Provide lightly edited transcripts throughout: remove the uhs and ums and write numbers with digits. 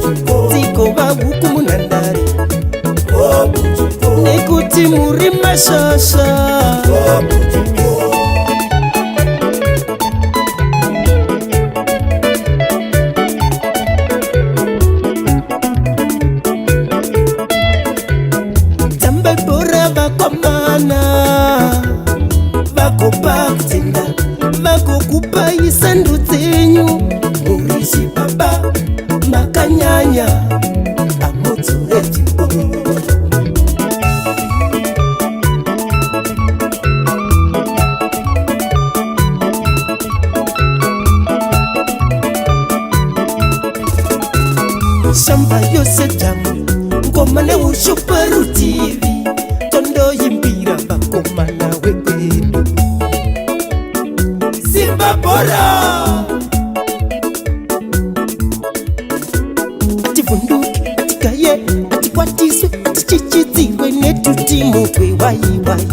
Tiko va huku munandare nekuti muri mashasha. Simba Bhora vakomana vakopakutinda vakokupa isandu dzenyu muri chibaba makanyanya amudzuretipo. Shamba yose tamu ngoma neushupa rutivi tondoyimbira vakomana wekwedu. Simba Bhora ativhunduke atikaye atikwatiswe atichichidzirwe netutimutwe waiwai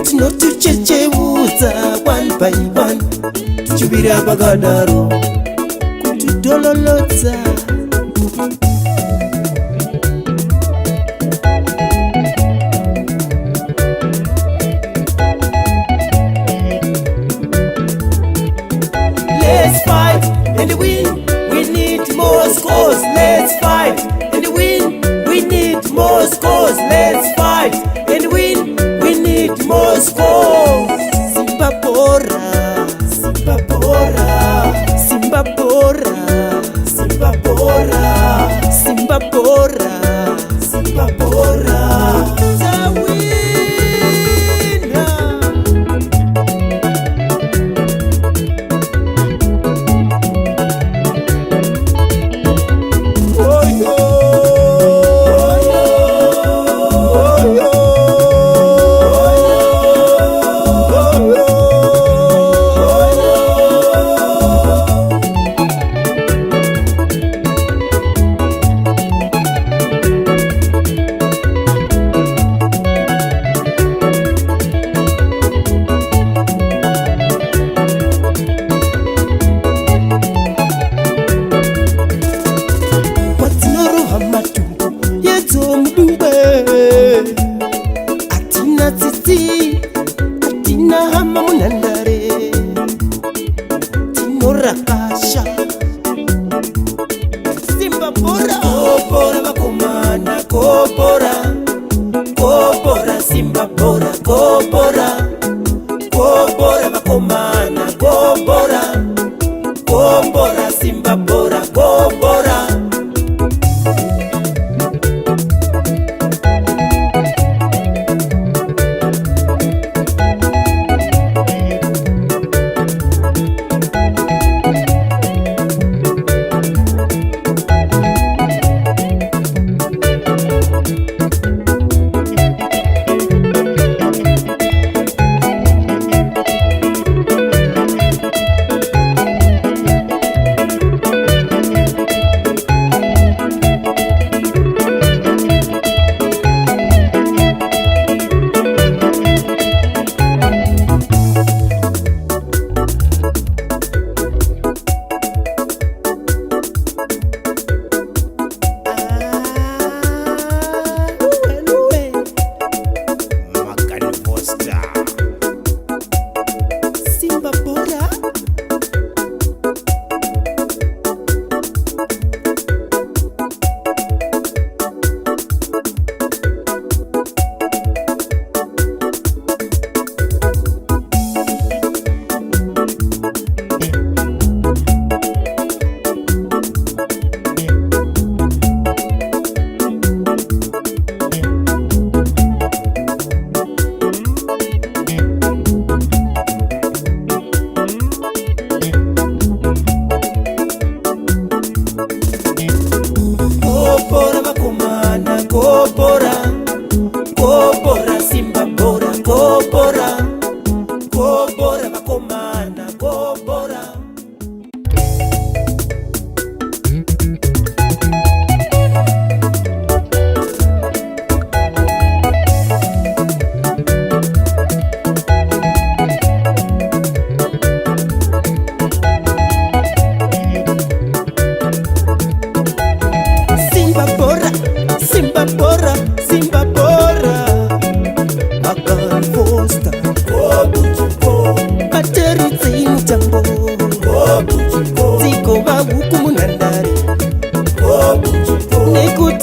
tinotuchecheudza one by one tichivira pakadaro kutudololodza. Let's fight and win, we need more scores. Let's fight and win, we need more scores. Let's fight and win, we need more scores. Simba Bhora, Simba Bhora, Simba Bhora, Simba Bhora, Simba Bhora, Simba Bhora. Atina tsitsi, atina hama munandare, tinorakasha. Simba Bhora, Bhora vakomana, Bhora, Bhora, Simba Bhora, Bhora, Bhora vakomana, Bhora, Bhora, Simba Bhora, Bhora.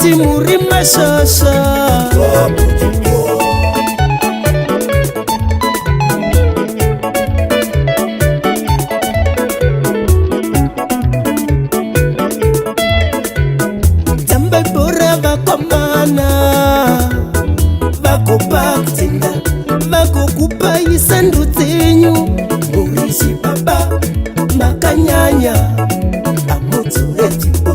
ngati muri mashasha. Simba Bhora vakomana vakopa kutenda vakokupa isandu dzenyu muri chibaba makanyanya amudzoredzipo.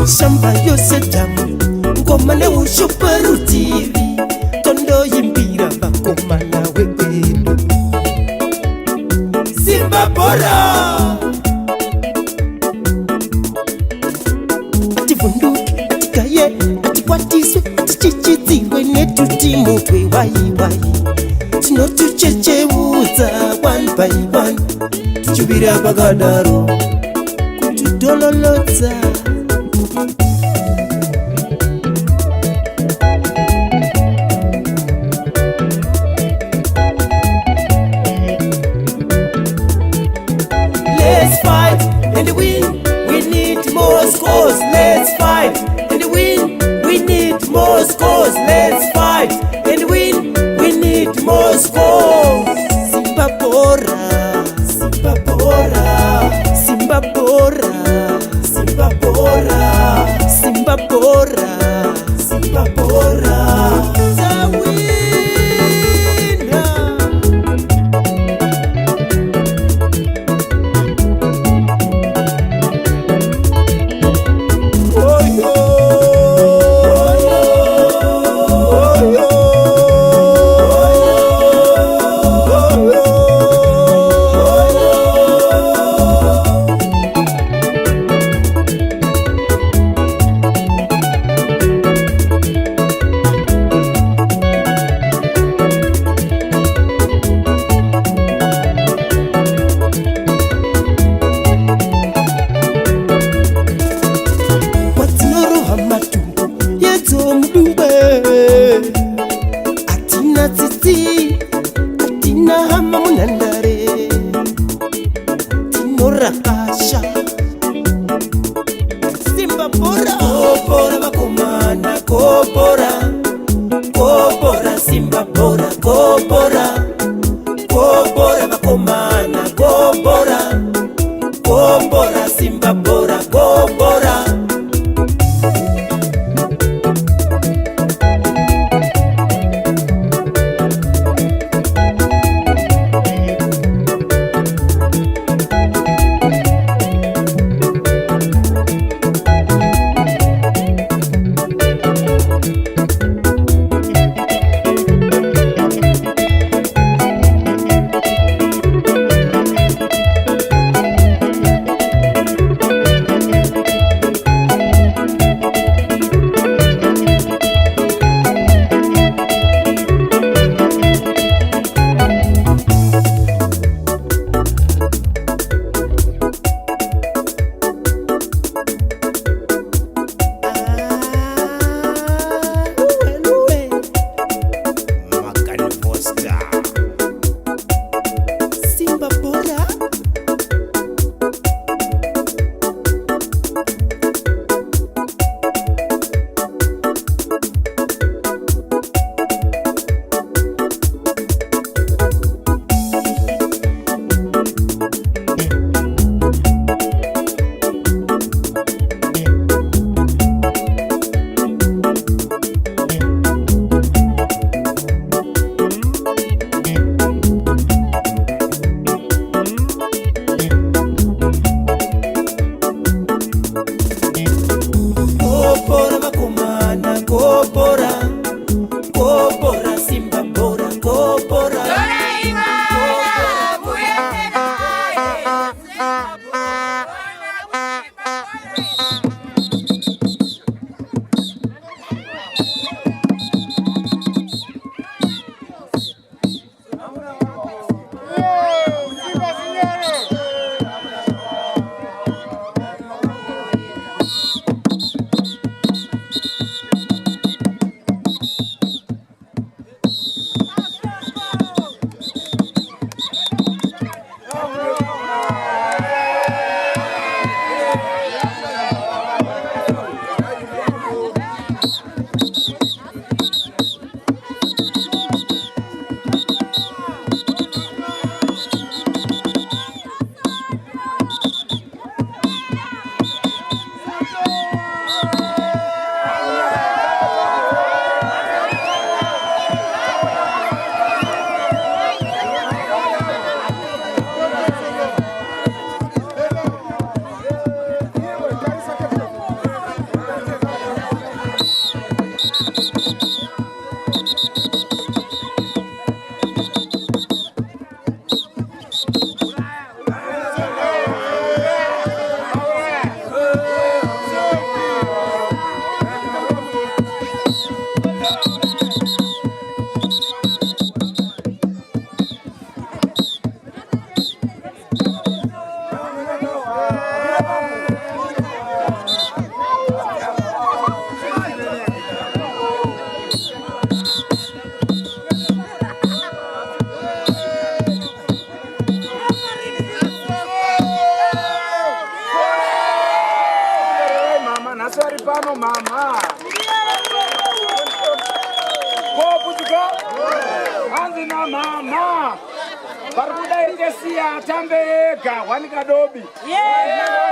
Shamba yose tamu ngoma neushupa rutivi tondoyimbira vakomana vekwedu. Simba Bhora ativhunduke atikaye atikwatiswe atichichidzirwe netutimutwe waiwai tinotuchecheudza one by one tuchivira pakadaro kutudololodza. Let's fight and win. We need more scores. Let's fight and win. We need more scores. Let's fight and win. We need more scores. Simba Bhora, Simba Bhora, Simba Bhora, Simba Bhora, Simba Bhora, Simba Bhora. The winner. Oh, yo. Oh, yo. Oh, yo. Barbuda Ingesia Tambega Wanikadobi. Yeah.